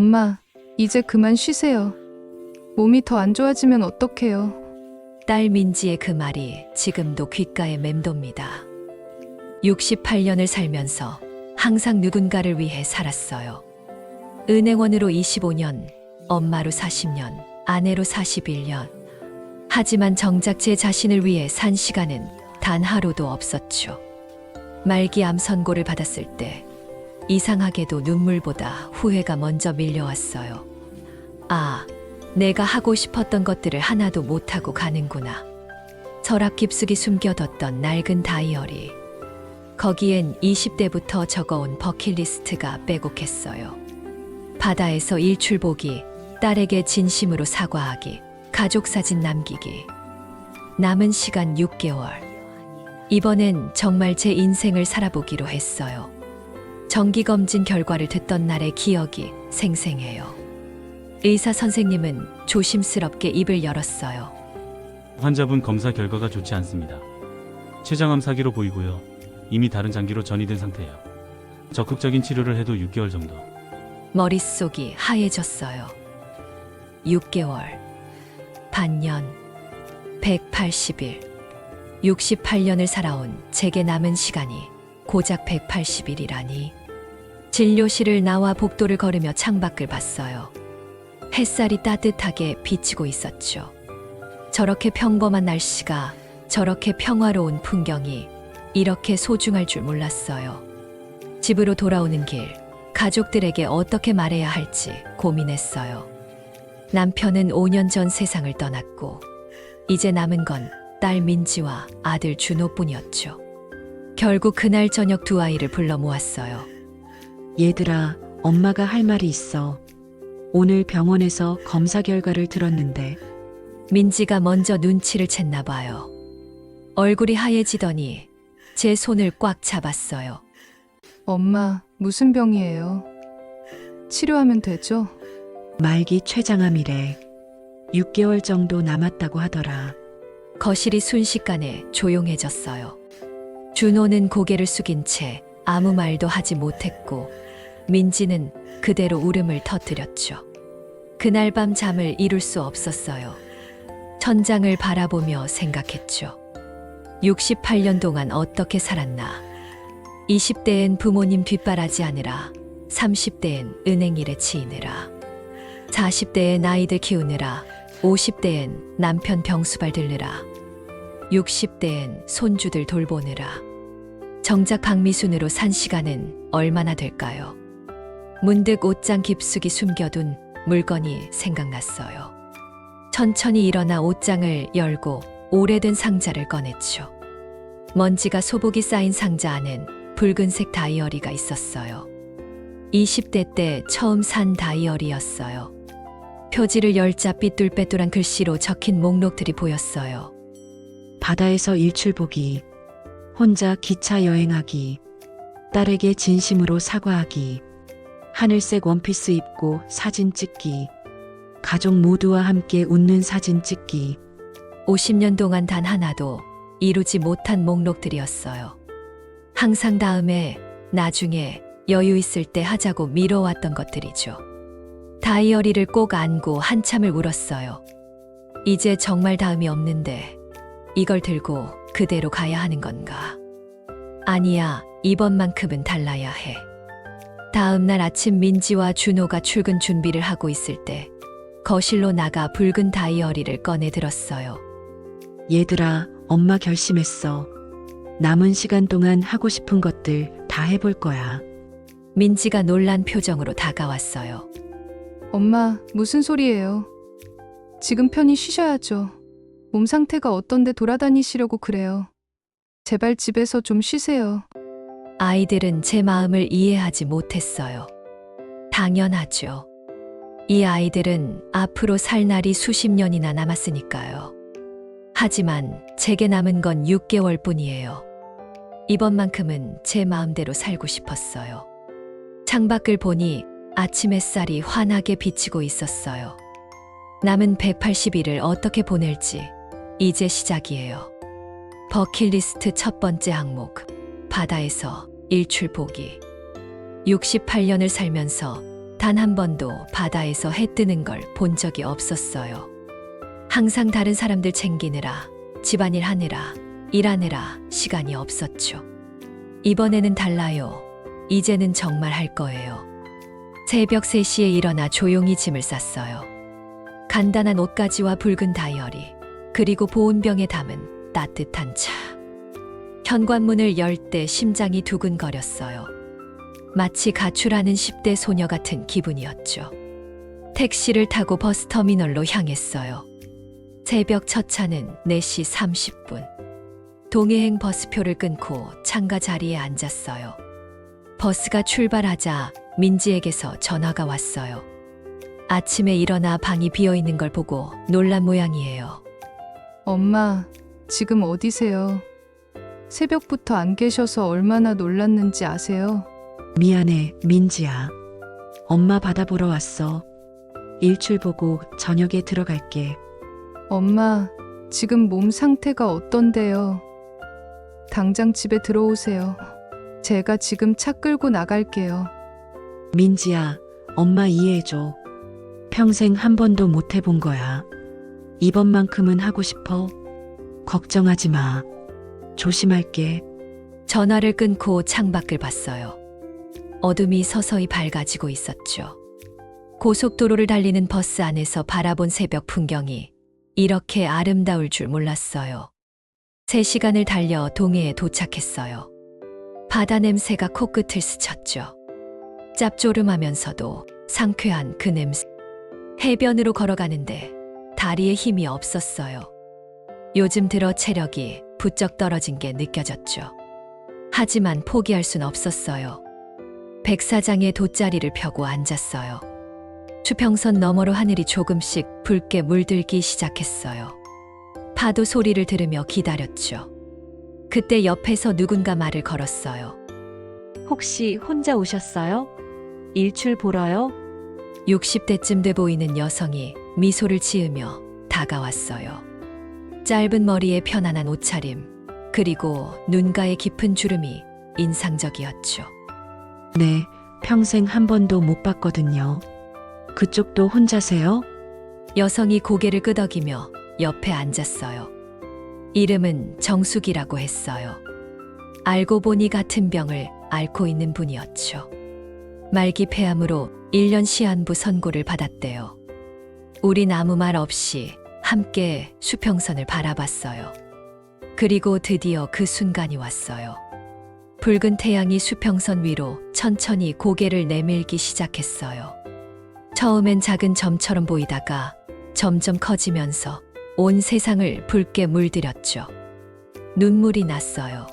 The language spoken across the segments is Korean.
엄마, 이제 그만 쉬세요. 몸이 더 안 좋아지면 어떡해요? 딸 민지의 그 말이 지금도 귓가에 맴돕니다. 68년을 살면서 항상 누군가를 위해 살았어요. 은행원으로 25년, 엄마로 40년, 아내로 41년. 하지만 정작 제 자신을 위해 산 시간은 단 하루도 없었죠. 말기 암 선고를 받았을 때 이상하게도 눈물보다 후회가 먼저 밀려왔어요. 아, 내가 하고 싶었던 것들을 하나도 못하고 가는구나. 서랍 깊숙이 숨겨뒀던 낡은 다이어리. 거기엔 20대부터 적어온 버킷리스트가 빼곡했어요. 바다에서 일출 보기, 딸에게 진심으로 사과하기, 가족 사진 남기기. 남은 시간 6개월. 이번엔 정말 제 인생을 살아보기로 했어요. 정기검진 결과를 듣던 날의 기억이 생생해요. 의사 선생님은 조심스럽게 입을 열었어요. 환자분 검사 결과가 좋지 않습니다. 췌장암 사기로 보이고요. 이미 다른 장기로 전이된 상태예요. 적극적인 치료를 해도 6개월 정도. 머릿속이 하얘졌어요. 6개월, 반년, 180일, 68년을 살아온 제게 남은 시간이 고작 180일이라니. 진료실을 나와 복도를 걸으며 창밖을 봤어요. 햇살이 따뜻하게 비치고 있었죠. 저렇게 평범한 날씨가, 저렇게 평화로운 풍경이 이렇게 소중할 줄 몰랐어요. 집으로 돌아오는 길, 가족들에게 어떻게 말해야 할지 고민했어요. 남편은 5년 전 세상을 떠났고 이제 남은 건 딸 민지와 아들 준호뿐이었죠. 결국 그날 저녁 두 아이를 불러 모았어요. 얘들아, 엄마가 할 말이 있어. 오늘 병원에서 검사 결과를 들었는데 민지가 먼저 눈치를 챘나 봐요. 얼굴이 하얘지더니 제 손을 꽉 잡았어요. 엄마, 무슨 병이에요? 치료하면 되죠? 말기 췌장암이래. 6개월 정도 남았다고 하더라. 거실이 순식간에 조용해졌어요. 준호는 고개를 숙인 채 아무 말도 하지 못했고 민지는 그대로 울음을 터뜨렸죠. 그날 밤 잠을 이룰 수 없었어요. 천장을 바라보며 생각했죠. 68년 동안 어떻게 살았나. 20대엔 부모님 뒷바라지하느라, 30대엔 은행일에 치이느라, 40대엔 아이들 키우느라, 50대엔 남편 병수발 들느라, 60대엔 손주들 돌보느라. 정작 박미순으로 산 시간은 얼마나 될까요? 문득 옷장 깊숙이 숨겨둔 물건이 생각났어요. 천천히 일어나 옷장을 열고 오래된 상자를 꺼냈죠. 먼지가 소복이 쌓인 상자 안엔 붉은색 다이어리가 있었어요. 20대 때 처음 산 다이어리였어요. 표지를 열자 삐뚤빼뚤한 글씨로 적힌 목록들이 보였어요. 바다에서 일출 보기, 혼자 기차 여행하기, 딸에게 진심으로 사과하기, 하늘색 원피스 입고 사진 찍기, 가족 모두와 함께 웃는 사진 찍기. 50년 동안 단 하나도 이루지 못한 목록들이었어요. 항상 다음에, 나중에, 여유 있을 때 하자고 미뤄왔던 것들이죠. 다이어리를 꼭 안고 한참을 울었어요. 이제 정말 다음이 없는데 이걸 들고 그대로 가야 하는 건가? 아니야, 이번만큼은 달라야 해. 다음 날 아침 민지와 준호가 출근 준비를 하고 있을 때 거실로 나가 붉은 다이어리를 꺼내 들었어요. 얘들아, 엄마 결심했어. 남은 시간 동안 하고 싶은 것들 다 해볼 거야. 민지가 놀란 표정으로 다가왔어요. 엄마, 무슨 소리예요? 지금 편히 쉬셔야죠. 몸 상태가 어떤데 돌아다니시려고 그래요. 제발 집에서 좀 쉬세요. 아이들은 제 마음을 이해하지 못했어요. 당연하죠. 이 아이들은 앞으로 살 날이 수십 년이나 남았으니까요. 하지만 제게 남은 건 6개월 뿐이에요. 이번만큼은 제 마음대로 살고 싶었어요. 창밖을 보니 아침 햇살이 환하게 비치고 있었어요. 남은 180일을 어떻게 보낼지 이제 시작이에요. 버킷리스트 첫 번째 항목, 바다에서 일출 보기. 68년을 살면서 단 단 한 번도 바다에서 해 뜨는 걸 본 적이 없었어요. 항상 다른 사람들 챙기느라, 집안일 하느라, 일하느라 시간이 없었죠. 이번에는 달라요. 이제는 정말 할 거예요. 새벽 3시에 일어나 조용히 짐을 쌌어요. 간단한 옷가지와 붉은 다이어리, 그리고 보온병에 담은 따뜻한 차. 현관문을 열 때 심장이 두근거렸어요. 마치 가출하는 10대 소녀 같은 기분이었죠. 택시를 타고 버스터미널로 향했어요. 새벽 첫 차는 4시 30분. 동해행 버스표를 끊고 창가 자리에 앉았어요. 버스가 출발하자 민지에게서 전화가 왔어요. 아침에 일어나 방이 비어 있는 걸 보고 놀란 모양이에요. 엄마, 지금 어디세요? 새벽부터 안 계셔서 얼마나 놀랐는지 아세요? 미안해, 민지야. 엄마 바다 보러 왔어. 일출 보고 저녁에 들어갈게. 엄마, 지금 몸 상태가 어떤데요? 당장 집에 들어오세요. 제가 지금 차 끌고 나갈게요. 민지야, 엄마 이해해줘. 평생 한 번도 못 해본 거야. 이번만큼은 하고 싶어. 걱정하지 마. 조심할게. 전화를 끊고 창밖을 봤어요. 어둠이 서서히 밝아지고 있었죠. 고속도로를 달리는 버스 안에서 바라본 새벽 풍경이 이렇게 아름다울 줄 몰랐어요. 3시간을 달려 동해에 도착했어요. 바다 냄새가 코끝을 스쳤죠. 짭조름하면서도 상쾌한 그 냄새. 해변으로 걸어가는데 다리에 힘이 없었어요. 요즘 들어 체력이 부쩍 떨어진 게 느껴졌죠. 하지만 포기할 순 없었어요. 백사장에 돗자리를 펴고 앉았어요. 수평선 너머로 하늘이 조금씩 붉게 물들기 시작했어요. 파도 소리를 들으며 기다렸죠. 그때 옆에서 누군가 말을 걸었어요. 혹시 혼자 오셨어요? 일출 보러요? 60대쯤 돼 보이는 여성이 미소를 지으며 다가왔어요. 짧은 머리에 편안한 옷차림, 그리고 눈가에 깊은 주름이 인상적이었죠. 네, 평생 한 번도 못 봤거든요. 그쪽도 혼자세요? 여성이 고개를 끄덕이며 옆에 앉았어요. 이름은 정숙이라고 했어요. 알고 보니 같은 병을 앓고 있는 분이었죠. 말기 폐암으로 1년 시한부 선고를 받았대요. 우린 아무 말 없이 함께 수평선을 바라봤어요. 그리고 드디어 그 순간이 왔어요. 붉은 태양이 수평선 위로 천천히 고개를 내밀기 시작했어요. 처음엔 작은 점처럼 보이다가 점점 커지면서 온 세상을 붉게 물들였죠. 눈물이 났어요.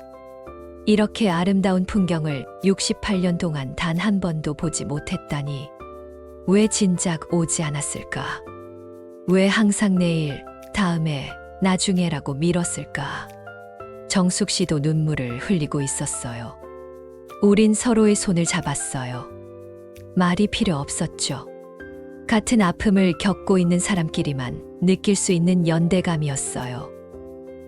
이렇게 아름다운 풍경을 68년 동안 단 한 번도 보지 못했다니. 왜 진작 오지 않았을까? 왜 항상 내일, 다음에, 나중에라고 미뤘을까? 정숙 씨도 눈물을 흘리고 있었어요. 우린 서로의 손을 잡았어요. 말이 필요 없었죠. 같은 아픔을 겪고 있는 사람끼리만 느낄 수 있는 연대감이었어요.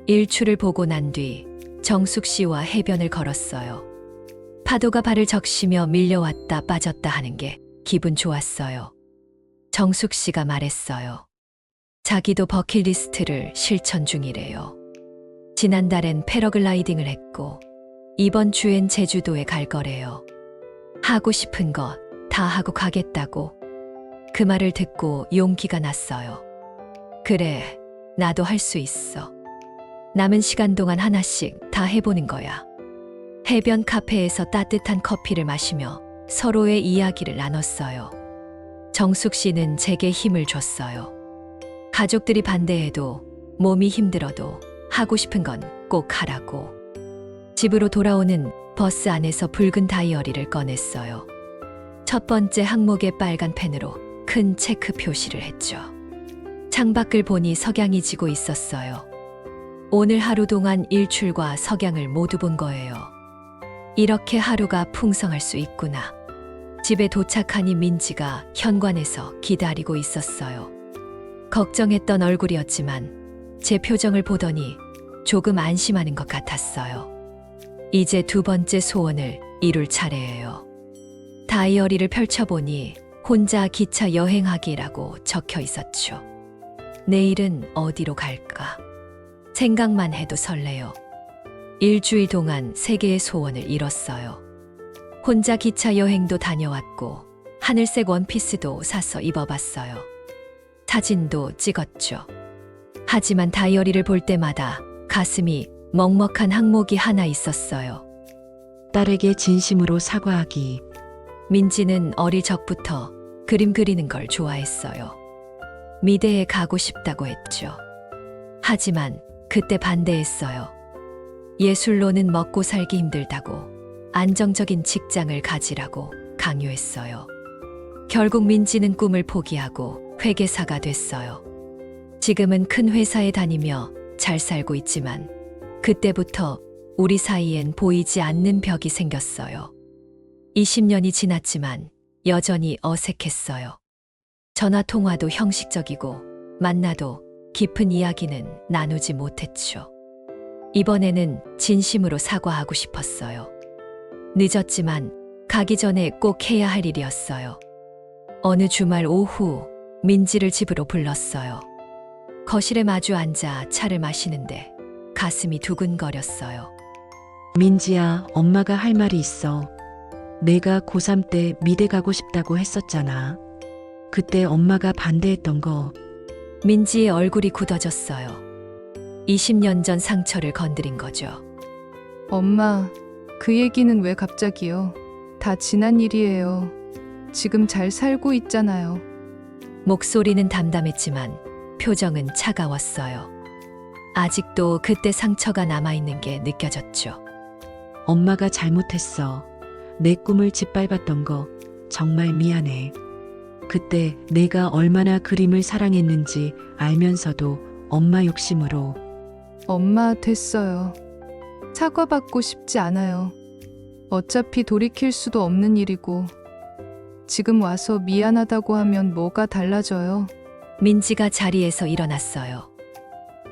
일출을 보고 난 뒤 정숙 씨와 해변을 걸었어요. 파도가 발을 적시며 밀려왔다 빠졌다 하는 게 기분 좋았어요. 정숙 씨가 말했어요. 자기도 버킷리스트를 실천 중이래요. 지난달엔 패러글라이딩을 했고 이번 주엔 제주도에 갈 거래요. 하고 싶은 것 다 하고 가겠다고. 그 말을 듣고 용기가 났어요. 그래, 나도 할 수 있어. 남은 시간 동안 하나씩 다 해보는 거야. 해변 카페에서 따뜻한 커피를 마시며 서로의 이야기를 나눴어요. 정숙 씨는 제게 힘을 줬어요. 가족들이 반대해도 몸이 힘들어도 하고 싶은 건 꼭 하라고. 집으로 돌아오는 버스 안에서 붉은 다이어리를 꺼냈어요. 첫 번째 항목에 빨간 펜으로 큰 체크 표시를 했죠. 창밖을 보니 석양이 지고 있었어요. 오늘 하루 동안 일출과 석양을 모두 본 거예요. 이렇게 하루가 풍성할 수 있구나. 집에 도착하니 민지가 현관에서 기다리고 있었어요. 걱정했던 얼굴이었지만 제 표정을 보더니 조금 안심하는 것 같았어요. 이제 두 번째 소원을 이룰 차례예요. 다이어리를 펼쳐보니 혼자 기차 여행하기라고 적혀 있었죠. 내일은 어디로 갈까? 생각만 해도 설레요. 일주일 동안 세 개의 소원을 이뤘어요. 혼자 기차 여행도 다녀왔고 하늘색 원피스도 사서 입어봤어요. 사진도 찍었죠. 하지만 다이어리를 볼 때마다 가슴이 먹먹한 항목이 하나 있었어요. 딸에게 진심으로 사과하기. 민지는 어릴 적부터 그림 그리는 걸 좋아했어요. 미대에 가고 싶다고 했죠. 하지만 그때 반대했어요. 예술로는 먹고 살기 힘들다고, 안정적인 직장을 가지라고 강요했어요. 결국 민지는 꿈을 포기하고 회계사가 됐어요. 지금은 큰 회사에 다니며 잘 살고 있지만 그때부터 우리 사이엔 보이지 않는 벽이 생겼어요. 20년이 지났지만 여전히 어색했어요. 전화 통화도 형식적이고 만나도 깊은 이야기는 나누지 못했죠. 이번에는 진심으로 사과하고 싶었어요. 늦었지만 가기 전에 꼭 해야 할 일이었어요. 어느 주말 오후 민지를 집으로 불렀어요. 거실에 마주 앉아 차를 마시는데 가슴이 두근거렸어요. 민지야, 엄마가 할 말이 있어. 내가 고3 때 미대 가고 싶다고 했었잖아. 그때 엄마가 반대했던 거. 민지의 얼굴이 굳어졌어요. 20년 전 상처를 건드린 거죠. 엄마, 그 얘기는 왜 갑자기요? 다 지난 일이에요. 지금 잘 살고 있잖아요. 목소리는 담담했지만 표정은 차가웠어요. 아직도 그때 상처가 남아있는 게 느껴졌죠. 엄마가 잘못했어. 내 꿈을 짓밟았던 거 정말 미안해. 그때 내가 얼마나 그림을 사랑했는지 알면서도 엄마 욕심으로. 엄마, 됐어요. 사과받고 싶지 않아요. 어차피 돌이킬 수도 없는 일이고, 지금 와서 미안하다고 하면 뭐가 달라져요? 민지가 자리에서 일어났어요.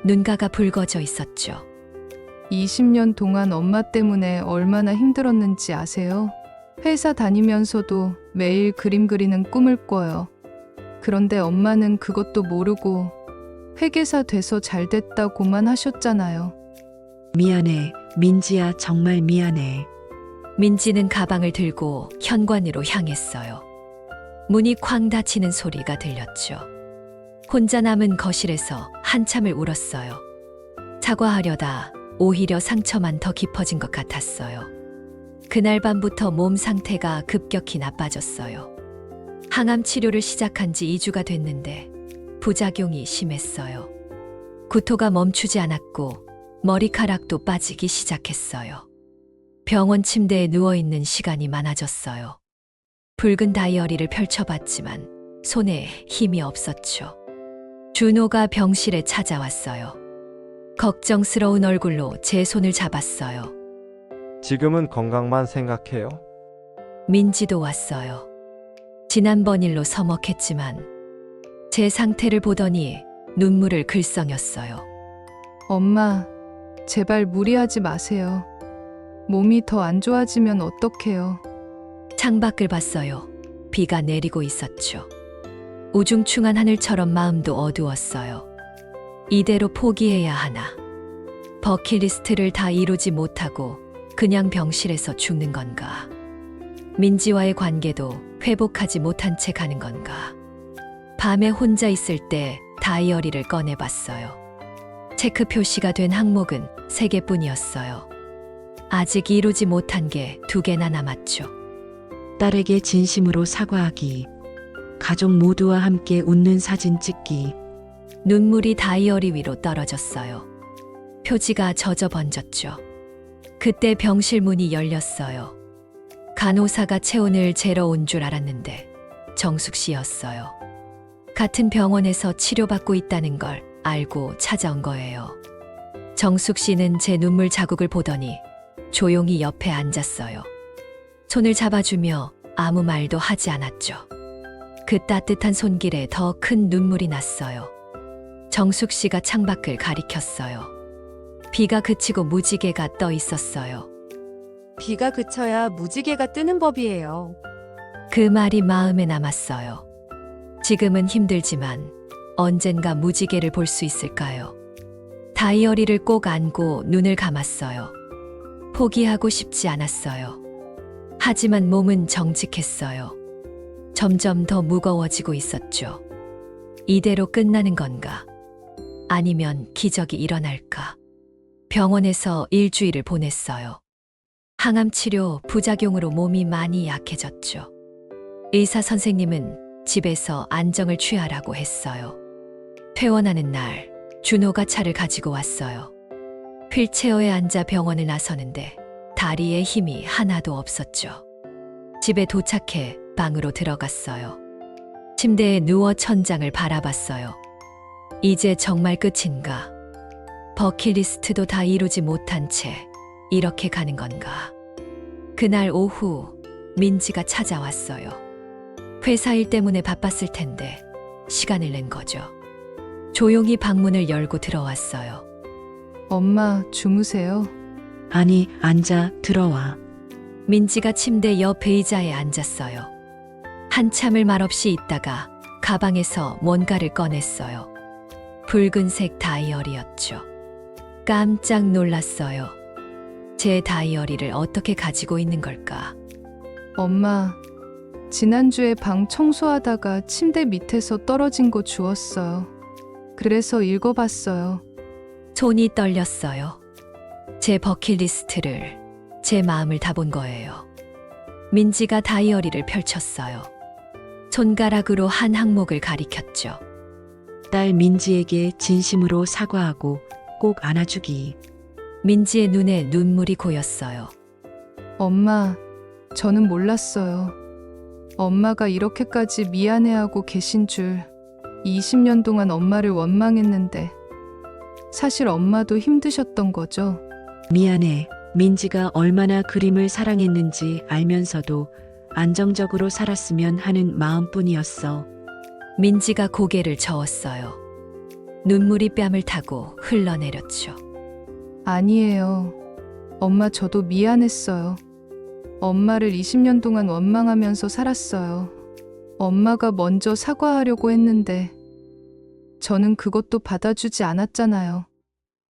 눈가가 붉어져 있었죠. 20년 동안 엄마 때문에 얼마나 힘들었는지 아세요? 회사 다니면서도 매일 그림 그리는 꿈을 꿔요. 그런데 엄마는 그것도 모르고 회계사 돼서 잘 됐다고만 하셨잖아요. 미안해. 민지야, 정말 미안해. 민지는 가방을 들고 현관으로 향했어요. 문이 쾅 닫히는 소리가 들렸죠. 혼자 남은 거실에서 한참을 울었어요. 사과하려다 오히려 상처만 더 깊어진 것 같았어요. 그날 밤부터 몸 상태가 급격히 나빠졌어요. 항암 치료를 시작한 지 2주가 됐는데 부작용이 심했어요. 구토가 멈추지 않았고 머리카락도 빠지기 시작했어요. 병원 침대에 누워있는 시간이 많아졌어요. 붉은 다이어리를 펼쳐봤지만 손에 힘이 없었죠. 준호가 병실에 찾아왔어요. 걱정스러운 얼굴로 제 손을 잡았어요. 지금은 건강만 생각해요. 민지도 왔어요. 지난번 일로 서먹했지만 제 상태를 보더니 눈물을 글썽였어요. 엄마, 제발 무리하지 마세요. 몸이 더 안 좋아지면 어떡해요? 창밖을 봤어요. 비가 내리고 있었죠. 우중충한 하늘처럼 마음도 어두웠어요. 이대로 포기해야 하나. 버킷리스트를 다 이루지 못하고 그냥 병실에서 죽는 건가? 민지와의 관계도 회복하지 못한 채 가는 건가? 밤에 혼자 있을 때 다이어리를 꺼내봤어요. 체크 표시가 된 항목은 3개뿐이었어요. 아직 이루지 못한 게 2개나 남았죠. 딸에게 진심으로 사과하기. 가족 모두와 함께 웃는 사진 찍기. 눈물이 다이어리 위로 떨어졌어요. 표지가 젖어 번졌죠. 그때 병실 문이 열렸어요. 간호사가 체온을 재러 온 줄 알았는데 정숙 씨였어요. 같은 병원에서 치료받고 있다는 걸 알고 찾아온 거예요. 정숙 씨는 제 눈물 자국을 보더니 조용히 옆에 앉았어요. 손을 잡아주며 아무 말도 하지 않았죠. 그 따뜻한 손길에 더 큰 눈물이 났어요. 정숙 씨가 창밖을 가리켰어요. 비가 그치고 무지개가 떠 있었어요. 비가 그쳐야 무지개가 뜨는 법이에요. 그 말이 마음에 남았어요. 지금은 힘들지만 언젠가 무지개를 볼 수 있을까요? 다이어리를 꼭 안고 눈을 감았어요. 포기하고 싶지 않았어요. 하지만 몸은 정직했어요. 점점 더 무거워지고 있었죠. 이대로 끝나는 건가? 아니면 기적이 일어날까? 병원에서 일주일을 보냈어요. 항암 치료 부작용으로 몸이 많이 약해졌죠. 의사 선생님은 집에서 안정을 취하라고 했어요. 퇴원하는 날, 준호가 차를 가지고 왔어요. 휠체어에 앉아 병원을 나서는데 다리에 힘이 하나도 없었죠. 집에 도착해 방으로 들어갔어요. 침대에 누워 천장을 바라봤어요. 이제 정말 끝인가? 버킷리스트도 다 이루지 못한 채 이렇게 가는 건가? 그날 오후 민지가 찾아왔어요. 회사 일 때문에 바빴을 텐데 시간을 낸 거죠. 조용히 방문을 열고 들어왔어요. 엄마, 주무세요. 아니, 앉아, 들어와. 민지가 침대 옆 의자에 앉았어요. 한참을 말없이 있다가 가방에서 뭔가를 꺼냈어요. 붉은색 다이어리였죠. 깜짝 놀랐어요. 제 다이어리를 어떻게 가지고 있는 걸까? 엄마, 지난주에 방 청소하다가 침대 밑에서 떨어진 거 주웠어요. 그래서 읽어봤어요. 손이 떨렸어요. 제 버킷리스트를, 제 마음을 다 본 거예요. 민지가 다이어리를 펼쳤어요. 손가락으로 한 항목을 가리켰죠. 딸 민지에게 진심으로 사과하고 꼭 안아주기. 민지의 눈에 눈물이 고였어요. 엄마, 저는 몰랐어요. 엄마가 이렇게까지 미안해하고 계신 줄. 20년 동안 엄마를 원망했는데 사실 엄마도 힘드셨던 거죠. 미안해. 민지가 얼마나 그림을 사랑했는지 알면서도 안정적으로 살았으면 하는 마음뿐이었어. 민지가 고개를 저었어요. 눈물이 뺨을 타고 흘러내렸죠. 아니에요. 엄마, 저도 미안했어요. 엄마를 20년 동안 원망하면서 살았어요. 엄마가 먼저 사과하려고 했는데 저는 그것도 받아주지 않았잖아요.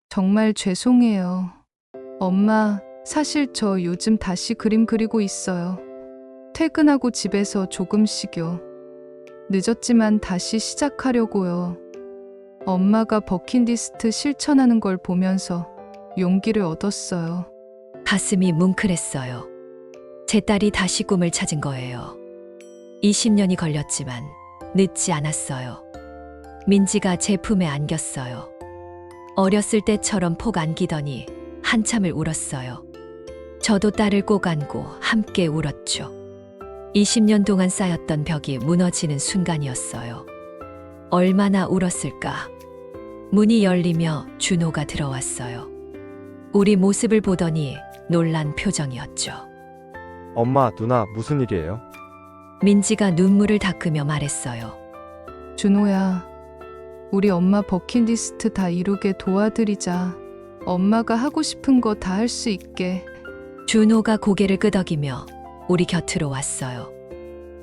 정말 죄송해요. 엄마, 사실 저 요즘 다시 그림 그리고 있어요. 퇴근하고 집에서 조금씩요. 늦었지만 다시 시작하려고요. 엄마가 버킷리스트 실천하는 걸 보면서 용기를 얻었어요. 가슴이 뭉클했어요. 제 딸이 다시 꿈을 찾은 거예요. 20년이 걸렸지만 늦지 않았어요. 민지가 제 품에 안겼어요. 어렸을 때처럼 폭 안기더니 한참을 울었어요. 저도 딸을 꼭 안고 함께 울었죠. 20년 동안 쌓였던 벽이 무너지는 순간이었어요. 얼마나 울었을까? 문이 열리며 준호가 들어왔어요. 우리 모습을 보더니 놀란 표정이었죠. 엄마, 누나, 무슨 일이에요? 민지가 눈물을 닦으며 말했어요. 준호야, 우리 엄마 버킷리스트 다 이루게 도와드리자. 엄마가 하고 싶은 거 다 할 수 있게. 준호가 고개를 끄덕이며 우리 곁으로 왔어요.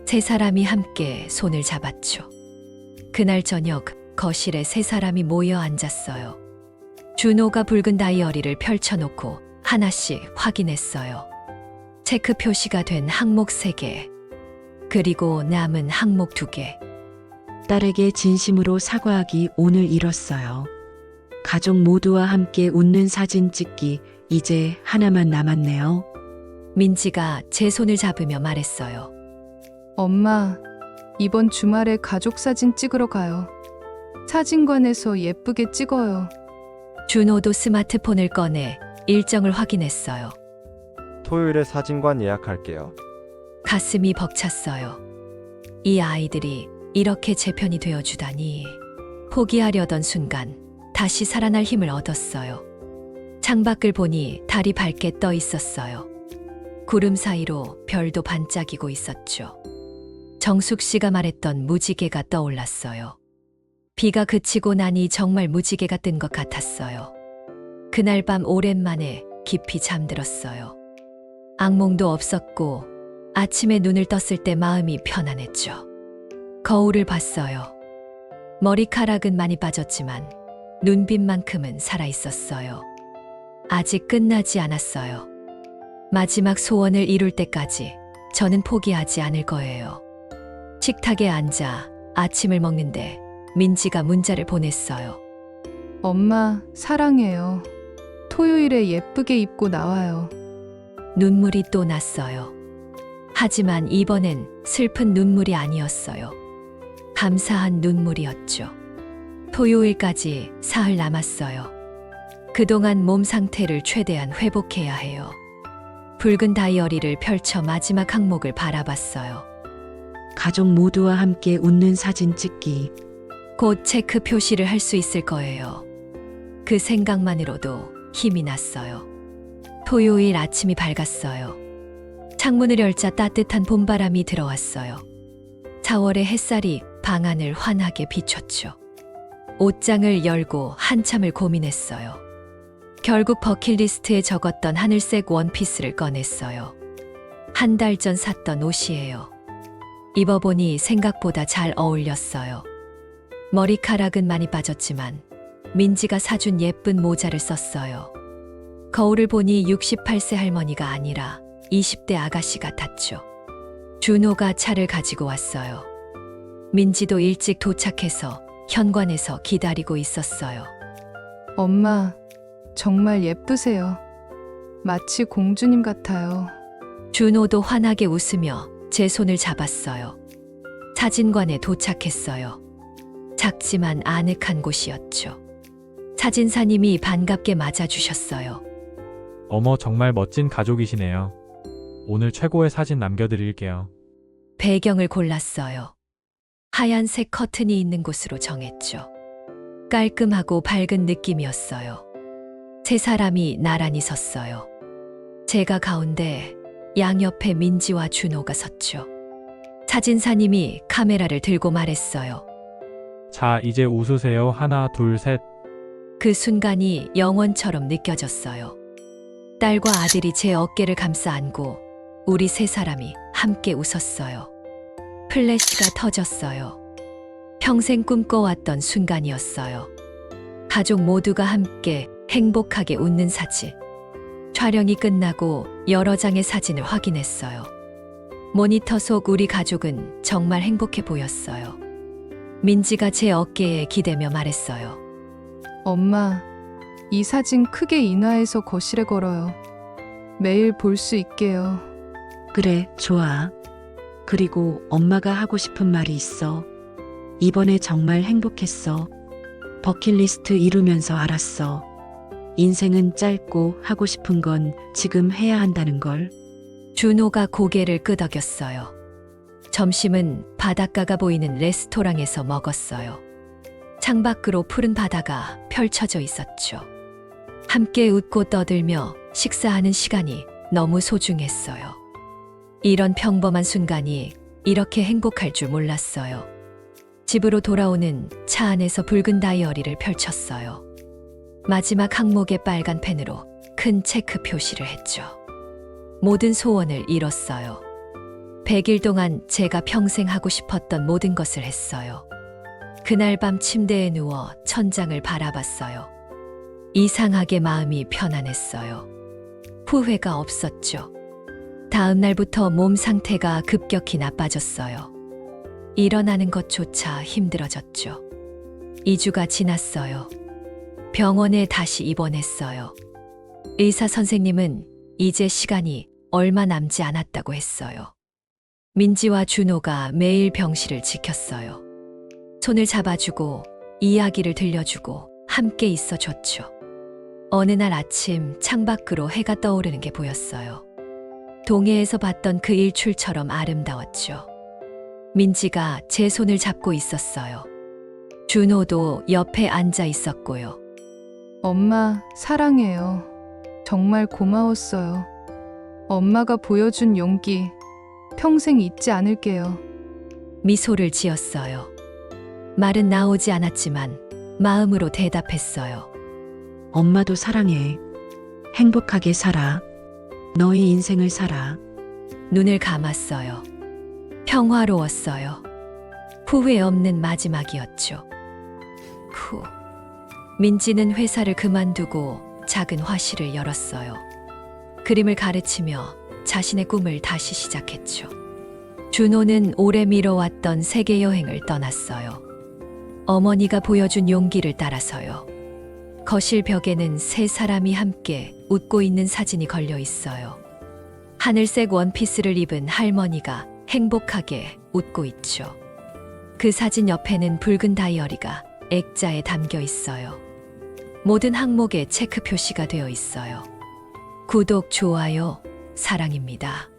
세 사람이 함께 손을 잡았죠. 그날 저녁 거실에 세 사람이 모여 앉았어요. 준호가 붉은 다이어리를 펼쳐놓고 하나씩 확인했어요. 체크 표시가 된 항목 3개, 그리고 남은 항목 2개. 딸에게 진심으로 사과하기 오늘 이뤘어요. 가족 모두와 함께 웃는 사진 찍기 이제 하나만 남았네요. 민지가 제 손을 잡으며 말했어요. 엄마, 이번 주말에 가족 사진 찍으러 가요. 사진관에서 예쁘게 찍어요. 준호도 스마트폰을 꺼내 일정을 확인했어요. 토요일에 사진관 예약할게요. 가슴이 벅찼어요. 이 아이들이 이렇게 제 편이 되어주다니. 포기하려던 순간 다시 살아날 힘을 얻었어요. 창밖을 보니 달이 밝게 떠 있었어요. 구름 사이로 별도 반짝이고 있었죠. 정숙 씨가 말했던 무지개가 떠올랐어요. 비가 그치고 나니 정말 무지개가 뜬 것 같았어요. 그날 밤 오랜만에 깊이 잠들었어요. 악몽도 없었고 아침에 눈을 떴을 때 마음이 편안했죠. 거울을 봤어요. 머리카락은 많이 빠졌지만 눈빛만큼은 살아있었어요. 아직 끝나지 않았어요. 마지막 소원을 이룰 때까지 저는 포기하지 않을 거예요. 식탁에 앉아 아침을 먹는데 민지가 문자를 보냈어요. 엄마, 사랑해요. 토요일에 예쁘게 입고 나와요. 눈물이 또 났어요. 하지만 이번엔 슬픈 눈물이 아니었어요. 감사한 눈물이었죠. 토요일까지 사흘 남았어요. 그동안 몸 상태를 최대한 회복해야 해요. 붉은 다이어리를 펼쳐 마지막 항목을 바라봤어요. 가족 모두와 함께 웃는 사진 찍기. 곧 체크 표시를 할 수 있을 거예요. 그 생각만으로도 힘이 났어요. 토요일 아침이 밝았어요. 창문을 열자 따뜻한 봄바람이 들어왔어요. 4월의 햇살이 방 안을 환하게 비췄죠. 옷장을 열고 한참을 고민했어요. 결국 버킷리스트에 적었던 하늘색 원피스를 꺼냈어요. 한 달 전 샀던 옷이에요. 입어보니 생각보다 잘 어울렸어요. 머리카락은 많이 빠졌지만 민지가 사준 예쁜 모자를 썼어요. 거울을 보니 68세 할머니가 아니라 20대 아가씨 같았죠. 준호가 차를 가지고 왔어요. 민지도 일찍 도착해서 현관에서 기다리고 있었어요. 엄마, 정말 예쁘세요. 마치 공주님 같아요. 준호도 환하게 웃으며 제 손을 잡았어요. 사진관에 도착했어요. 작지만 아늑한 곳이었죠. 사진사님이 반갑게 맞아주셨어요. 어머, 정말 멋진 가족이시네요. 오늘 최고의 사진 남겨드릴게요. 배경을 골랐어요. 하얀색 커튼이 있는 곳으로 정했죠. 깔끔하고 밝은 느낌이었어요. 세 사람이 나란히 섰어요. 제가 가운데, 양옆에 민지와 준호가 섰죠. 사진사님이 카메라를 들고 말했어요. 자, 이제 웃으세요. 하나, 둘, 셋. 그 순간이 영원처럼 느껴졌어요. 딸과 아들이 제 어깨를 감싸 안고 우리 세 사람이 함께 웃었어요. 플래시가 터졌어요. 평생 꿈꿔왔던 순간이었어요. 가족 모두가 함께 행복하게 웃는 사진. 촬영이 끝나고 여러 장의 사진을 확인했어요. 모니터 속 우리 가족은 정말 행복해 보였어요. 민지가 제 어깨에 기대며 말했어요. 엄마, 이 사진 크게 인화해서 거실에 걸어요. 매일 볼 수 있게요. 그래, 좋아. 그리고 엄마가 하고 싶은 말이 있어. 이번에 정말 행복했어. 버킷리스트 이루면서 알았어. 인생은 짧고 하고 싶은 건 지금 해야 한다는 걸. 준호가 고개를 끄덕였어요. 점심은 바닷가가 보이는 레스토랑에서 먹었어요. 창밖으로 푸른 바다가 펼쳐져 있었죠. 함께 웃고 떠들며 식사하는 시간이 너무 소중했어요. 이런 평범한 순간이 이렇게 행복할 줄 몰랐어요. 집으로 돌아오는 차 안에서 붉은 다이어리를 펼쳤어요. 마지막 항목에 빨간 펜으로 큰 체크 표시를 했죠. 모든 소원을 이뤘어요. 100일 동안 제가 평생 하고 싶었던 모든 것을 했어요. 그날 밤 침대에 누워 천장을 바라봤어요. 이상하게 마음이 편안했어요. 후회가 없었죠. 다음 날부터 몸 상태가 급격히 나빠졌어요. 일어나는 것조차 힘들어졌죠. 2주가 지났어요. 병원에 다시 입원했어요. 의사 선생님은 이제 시간이 얼마 남지 않았다고 했어요. 민지와 준호가 매일 병실을 지켰어요. 손을 잡아주고 이야기를 들려주고 함께 있어줬죠. 어느 날 아침 창밖으로 해가 떠오르는 게 보였어요. 동해에서 봤던 그 일출처럼 아름다웠죠. 민지가 제 손을 잡고 있었어요. 준호도 옆에 앉아 있었고요. 엄마, 사랑해요. 정말 고마웠어요. 엄마가 보여준 용기, 평생 잊지 않을게요. 미소를 지었어요. 말은 나오지 않았지만 마음으로 대답했어요. 엄마도 사랑해. 행복하게 살아. 너의 인생을 살아. 눈을 감았어요. 평화로웠어요. 후회 없는 마지막이었죠. 후. 민지는 회사를 그만두고 작은 화실을 열었어요. 그림을 가르치며 자신의 꿈을 다시 시작했죠. 준호는 오래 미뤄왔던 세계 여행을 떠났어요. 어머니가 보여준 용기를 따라서요. 거실 벽에는 세 사람이 함께 웃고 있는 사진이 걸려 있어요. 하늘색 원피스를 입은 할머니가 행복하게 웃고 있죠. 그 사진 옆에는 붉은 다이어리가 액자에 담겨 있어요. 모든 항목에 체크 표시가 되어 있어요. 구독, 좋아요, 사랑입니다.